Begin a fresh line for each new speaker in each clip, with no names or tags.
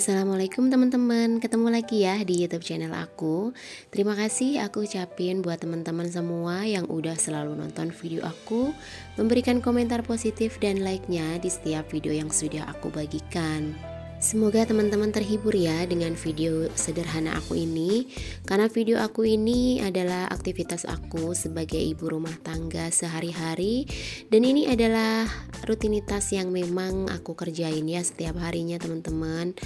Assalamualaikum teman-teman, ketemu lagi ya di YouTube channel aku. Terima kasih aku ucapin buat teman-teman semua yang udah selalu nonton video aku, memberikan komentar positif dan like-nya di setiap video yang sudah aku bagikan. Semoga teman-teman terhibur ya dengan video sederhana aku ini, karena video aku ini adalah aktivitas aku sebagai ibu rumah tangga sehari-hari, dan ini adalah rutinitas yang memang aku kerjain ya setiap harinya teman-teman.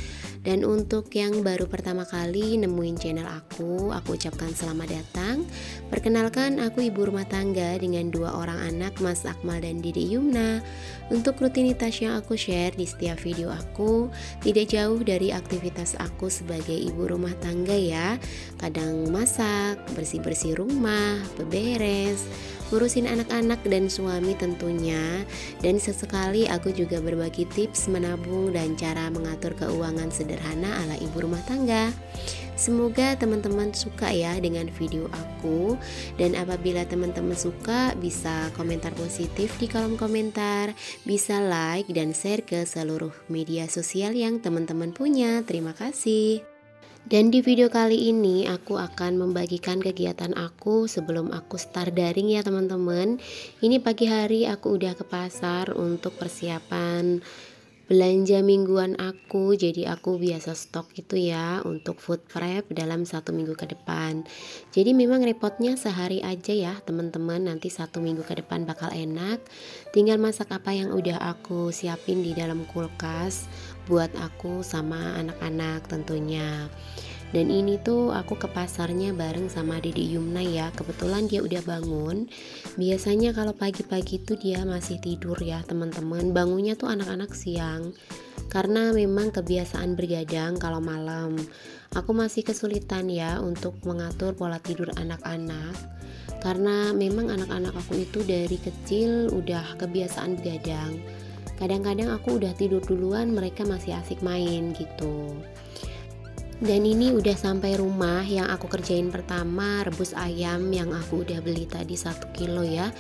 Dan untuk yang baru pertama kali nemuin channel aku ucapkan selamat datang. Perkenalkan, aku ibu rumah tangga dengan 2 orang anak, Mas Akmal dan Dede Yumna. Untuk rutinitas yang aku share di setiap video aku tidak jauh dari aktivitas aku sebagai ibu rumah tangga ya. Kadang masak, bersih-bersih rumah, beberes, ngurusin anak-anak dan suami tentunya. Dan sesekali aku juga berbagi tips menabung dan cara mengatur keuangan sederhana ala ibu rumah tangga. Semoga teman-teman suka ya dengan video aku. Dan apabila teman-teman suka, bisa komentar positif di kolom komentar, bisa like dan share ke seluruh media sosial yang teman-teman punya. Terima kasih. Dan di video kali ini aku akan membagikan kegiatan aku sebelum aku start daring ya teman-teman. Ini pagi hari aku udah ke pasar untuk persiapan belanja mingguan aku. Jadi aku biasa stok itu ya untuk food prep dalam 1 minggu ke depan. Jadi memang repotnya sehari aja ya teman-teman, nanti 1 minggu ke depan bakal enak. Tinggal masak apa yang udah aku siapin di dalam kulkas buat aku sama anak-anak tentunya. Dan ini tuh aku ke pasarnya bareng sama Dede Yumna ya. Kebetulan dia udah bangun. Biasanya kalau pagi-pagi tuh dia masih tidur ya teman-teman. Bangunnya tuh anak-anak siang, karena memang kebiasaan bergadang kalau malam. Aku masih kesulitan ya untuk mengatur pola tidur anak-anak, karena memang anak-anak aku itu dari kecil udah kebiasaan begadang. Kadang-kadang aku udah tidur duluan, mereka masih asik main gitu. Dan ini udah sampai rumah. Yang aku kerjain pertama rebus ayam yang aku udah beli tadi 1 kilo ya.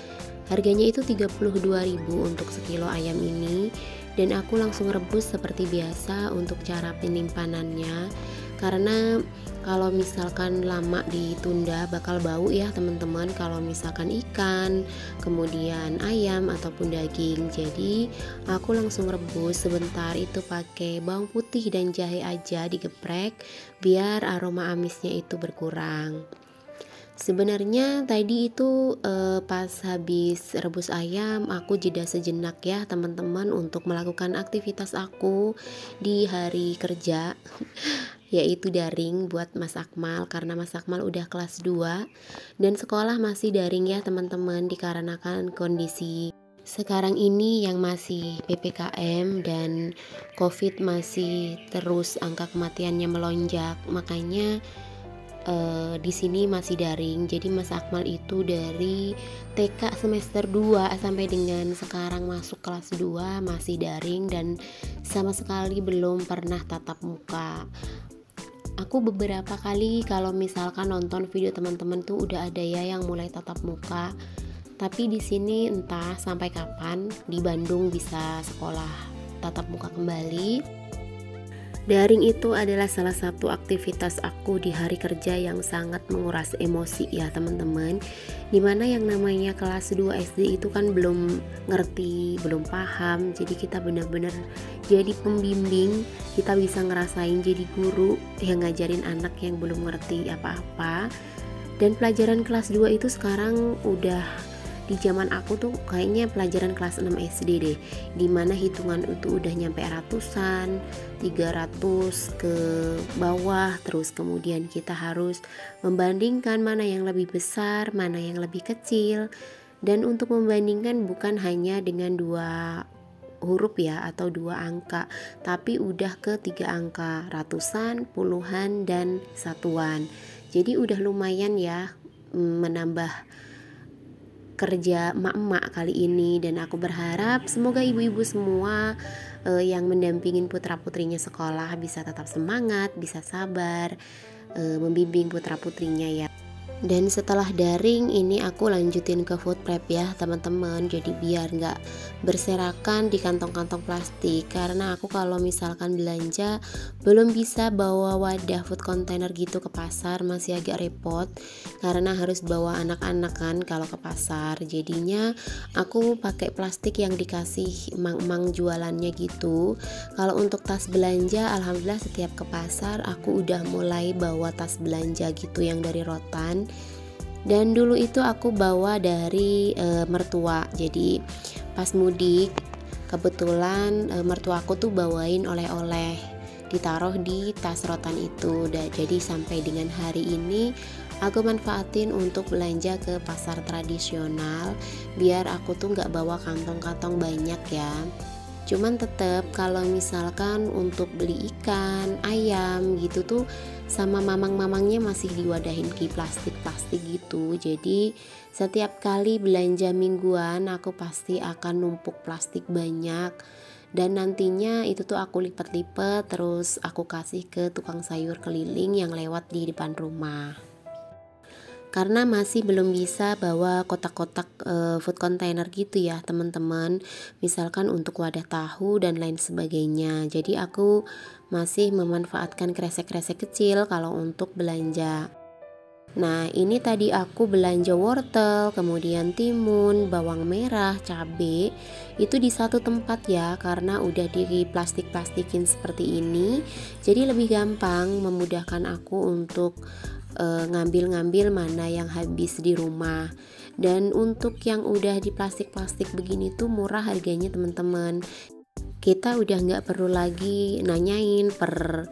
Harganya itu 32.000 untuk sekilo ayam ini. Dan aku langsung rebus seperti biasa untuk cara penyimpanannya, karena kalau misalkan lama ditunda bakal bau ya teman-teman, kalau misalkan ikan, kemudian ayam ataupun daging. Jadi aku langsung rebus sebentar, itu pakai bawang putih dan jahe aja digeprek biar aroma amisnya itu berkurang. Sebenarnya tadi itu pas habis rebus ayam aku jeda sejenak ya teman-teman untuk melakukan aktivitas aku di hari kerja yaitu daring buat Mas Akmal, karena Mas Akmal udah kelas 2 dan sekolah masih daring ya teman-teman, dikarenakan kondisi sekarang ini yang masih PPKM dan COVID masih terus angka kematiannya melonjak. Makanya di sini masih daring. Jadi Mas Akmal itu dari TK semester 2 sampai dengan sekarang masuk kelas 2 masih daring dan sama sekali belum pernah tatap muka. Aku beberapa kali kalau misalkan nonton video teman-teman tuh udah ada ya yang mulai tatap muka. Tapi di sini entah sampai kapan di Bandung bisa sekolah tatap muka kembali. Daring itu adalah salah satu aktivitas aku di hari kerja yang sangat menguras emosi ya teman-teman. Dimana yang namanya kelas 2 SD itu kan belum ngerti, belum paham. Jadi kita benar-benar jadi pembimbing, kita bisa ngerasain jadi guru yang ngajarin anak yang belum ngerti apa-apa. Dan pelajaran kelas 2 itu sekarang udah, di zaman aku tuh kayaknya pelajaran kelas 6 SD deh, dimana hitungan itu udah nyampe ratusan, 300 ke bawah. Terus kemudian kita harus membandingkan mana yang lebih besar, mana yang lebih kecil. Dan untuk membandingkan bukan hanya dengan 2 huruf ya atau 2 angka, tapi udah ke 3 angka, ratusan, puluhan, dan satuan. Jadi udah lumayan ya menambah kerja emak-emak kali ini. Dan aku berharap semoga ibu-ibu semua yang mendampingin putra-putrinya sekolah bisa tetap semangat, bisa sabar membimbing putra-putrinya ya. Dan setelah daring ini aku lanjutin ke food prep ya teman-teman. Jadi biar nggak berserakan di kantong-kantong plastik, karena aku kalau misalkan belanja belum bisa bawa wadah food container gitu ke pasar, masih agak repot karena harus bawa anak-anak kan kalau ke pasar. Jadinya aku pakai plastik yang dikasih emang-emang jualannya gitu. Kalau untuk tas belanja, alhamdulillah setiap ke pasar aku udah mulai bawa tas belanja gitu yang dari rotan. Dan dulu itu aku bawa dari mertua. Jadi pas mudik kebetulan mertua aku tuh bawain oleh-oleh, ditaruh di tas rotan itu. Jadi sampai dengan hari ini aku manfaatin untuk belanja ke pasar tradisional biar aku tuh nggak bawa kantong-kantong banyak ya. Cuman tetap kalau misalkan untuk beli ikan, ayam gitu tuh sama mamang-mamangnya masih diwadahin ke plastik-plastik gitu. Jadi setiap kali belanja mingguan aku pasti akan numpuk plastik banyak. Dan nantinya itu tuh aku lipat-lipat terus aku kasih ke tukang sayur keliling yang lewat di depan rumah. Karena masih belum bisa bawa kotak-kotak food container gitu ya teman-teman, misalkan untuk wadah tahu dan lain sebagainya. Jadi aku masih memanfaatkan kresek-kresek kecil kalau untuk belanja. Nah ini tadi aku belanja wortel, kemudian timun, bawang merah, cabai itu di satu tempat ya, karena udah di plastik-plastikin seperti ini. Jadi lebih gampang, memudahkan aku untuk ngambil-ngambil mana yang habis di rumah. Dan untuk yang udah di plastik-plastik begini tuh murah harganya teman-teman. Kita udah nggak perlu lagi nanyain per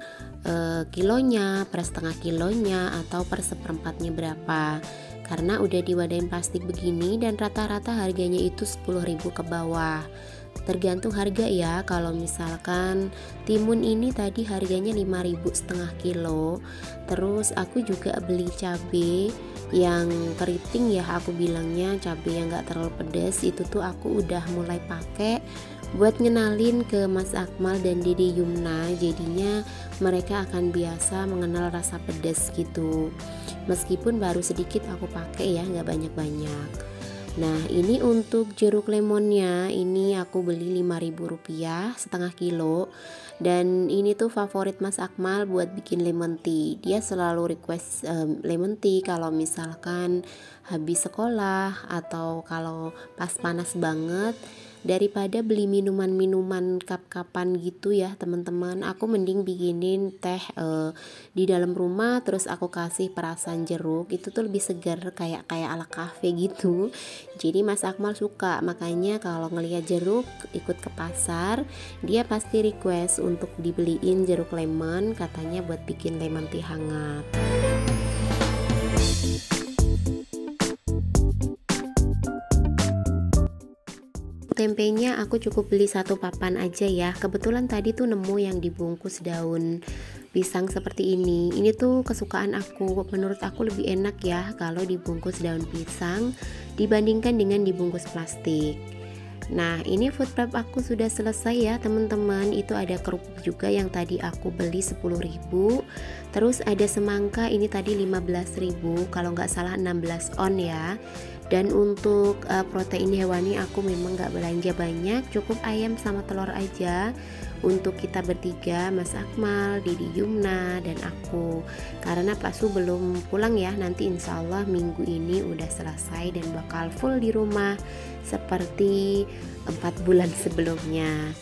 kilonya, per setengah kilonya, atau per seperempatnya berapa, karena udah diwadahin plastik begini dan rata-rata harganya itu 10.000 ke bawah. Tergantung harga ya. Kalau misalkan timun ini tadi harganya 5.000 setengah kilo. Terus aku juga beli cabai yang keriting ya, aku bilangnya cabai yang gak terlalu pedas. Itu tuh aku udah mulai pakai buat ngenalin ke Mas Akmal dan Dede Yumna. Jadinya mereka akan biasa mengenal rasa pedas gitu. Meskipun baru sedikit aku pakai ya, gak banyak-banyak. Nah ini untuk jeruk lemonnya, ini aku beli Rp5.000 setengah kilo. Dan ini tuh favorit Mas Akmal buat bikin lemon tea. Dia selalu request lemon tea kalau misalkan habis sekolah atau kalau pas panas banget. Daripada beli minuman-minuman cup-cupan gitu ya teman-teman, aku mending bikinin teh di dalam rumah, terus aku kasih perasan jeruk. Itu tuh lebih segar, kayak ala cafe gitu. Jadi Mas Akmal suka, makanya kalau ngelihat jeruk ikut ke pasar, dia pasti request untuk dibeliin jeruk lemon, katanya buat bikin lemon tea hangat. Tempenya aku cukup beli satu papan aja ya. Kebetulan tadi tuh nemu yang dibungkus daun pisang seperti ini. Ini tuh kesukaan aku. Menurut aku lebih enak ya kalau dibungkus daun pisang dibandingkan dengan dibungkus plastik. Nah ini food prep aku sudah selesai ya teman-teman. Itu ada kerupuk juga yang tadi aku beli 10.000. Terus ada semangka ini tadi 15.000, kalau nggak salah 16 on ya. Dan untuk protein hewani aku memang nggak belanja banyak, cukup ayam sama telur aja untuk kita bertiga, Mas Akmal, Didi Yumna, dan aku. Karena Pak Su belum pulang ya, nanti insya Allah minggu ini udah selesai dan bakal full di rumah seperti 4 bulan sebelumnya.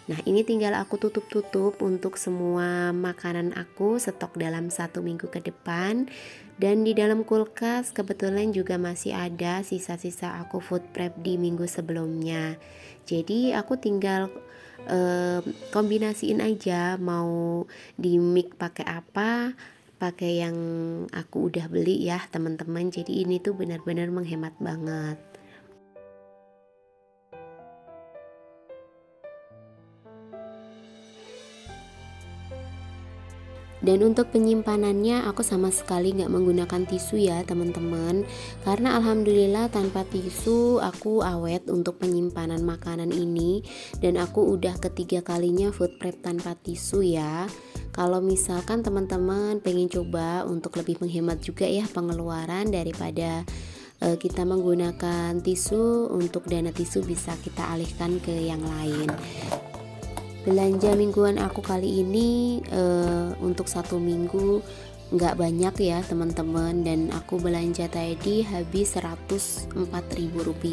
Nah ini tinggal aku tutup-tutup untuk semua makanan aku, stok dalam 1 minggu ke depan. Dan di dalam kulkas kebetulan juga masih ada sisa-sisa aku food prep di minggu sebelumnya. Jadi aku tinggal kombinasiin aja, mau di mix pakai apa, pakai yang aku udah beli ya teman-teman. Jadi ini tuh benar-benar menghemat banget. Dan untuk penyimpanannya aku sama sekali nggak menggunakan tisu ya teman-teman, karena alhamdulillah tanpa tisu aku awet untuk penyimpanan makanan ini. Dan aku udah ketiga kalinya food prep tanpa tisu ya. Kalau misalkan teman-teman pengen coba untuk lebih menghemat juga ya pengeluaran daripada kita menggunakan tisu, untuk dana tisu bisa kita alihkan ke yang lain. Belanja mingguan aku kali ini untuk 1 minggu nggak banyak ya teman-teman, dan aku belanja tadi habis Rp104.000,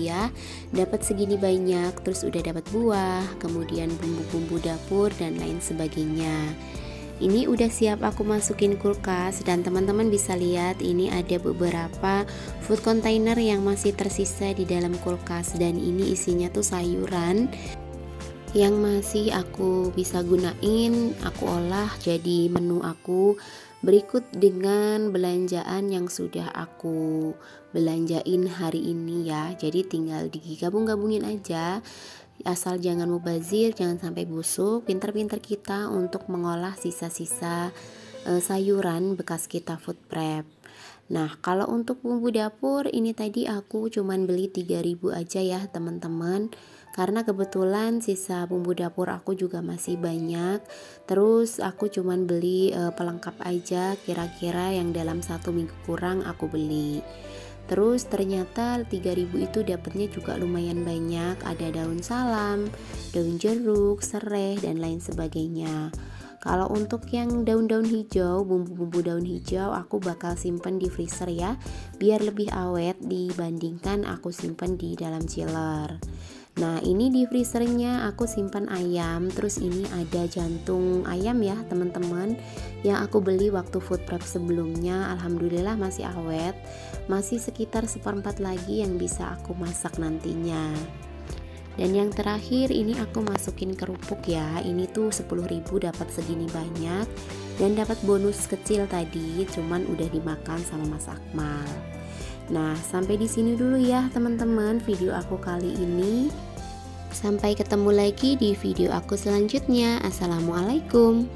dapat segini banyak, terus udah dapat buah, kemudian bumbu-bumbu dapur dan lain sebagainya. Ini udah siap aku masukin kulkas, dan teman-teman bisa lihat ini ada beberapa food container yang masih tersisa di dalam kulkas, dan ini isinya tuh sayuran yang masih aku bisa gunain, aku olah jadi menu aku berikut dengan belanjaan yang sudah aku belanjain hari ini ya. Jadi tinggal digabung-gabungin aja, asal jangan mubazir, jangan sampai busuk. Pinter-pinter kita untuk mengolah sisa-sisa sayuran bekas kita food prep. Nah, kalau untuk bumbu dapur ini tadi aku cuman beli 3.000 aja ya teman-teman, karena kebetulan sisa bumbu dapur aku juga masih banyak. Terus aku cuman beli pelengkap aja, kira-kira yang dalam 1 minggu kurang aku beli. Terus ternyata 3.000 itu dapatnya juga lumayan banyak, ada daun salam, daun jeruk, serai dan lain sebagainya. Kalau untuk yang daun-daun hijau, bumbu-bumbu daun hijau aku bakal simpen di freezer ya, biar lebih awet dibandingkan aku simpen di dalam chiller. Nah, ini di freezernya aku simpan ayam, terus ini ada jantung ayam ya teman-teman, yang aku beli waktu food prep sebelumnya. Alhamdulillah masih awet, masih sekitar 1/4 lagi yang bisa aku masak nantinya. Dan yang terakhir ini aku masukin kerupuk ya, ini tuh 10.000 dapat segini banyak, dan dapat bonus kecil tadi, cuman udah dimakan sama Mas Akmal. Nah, sampai di sini dulu ya teman-teman video aku kali ini. Sampai ketemu lagi di video aku selanjutnya. Assalamualaikum.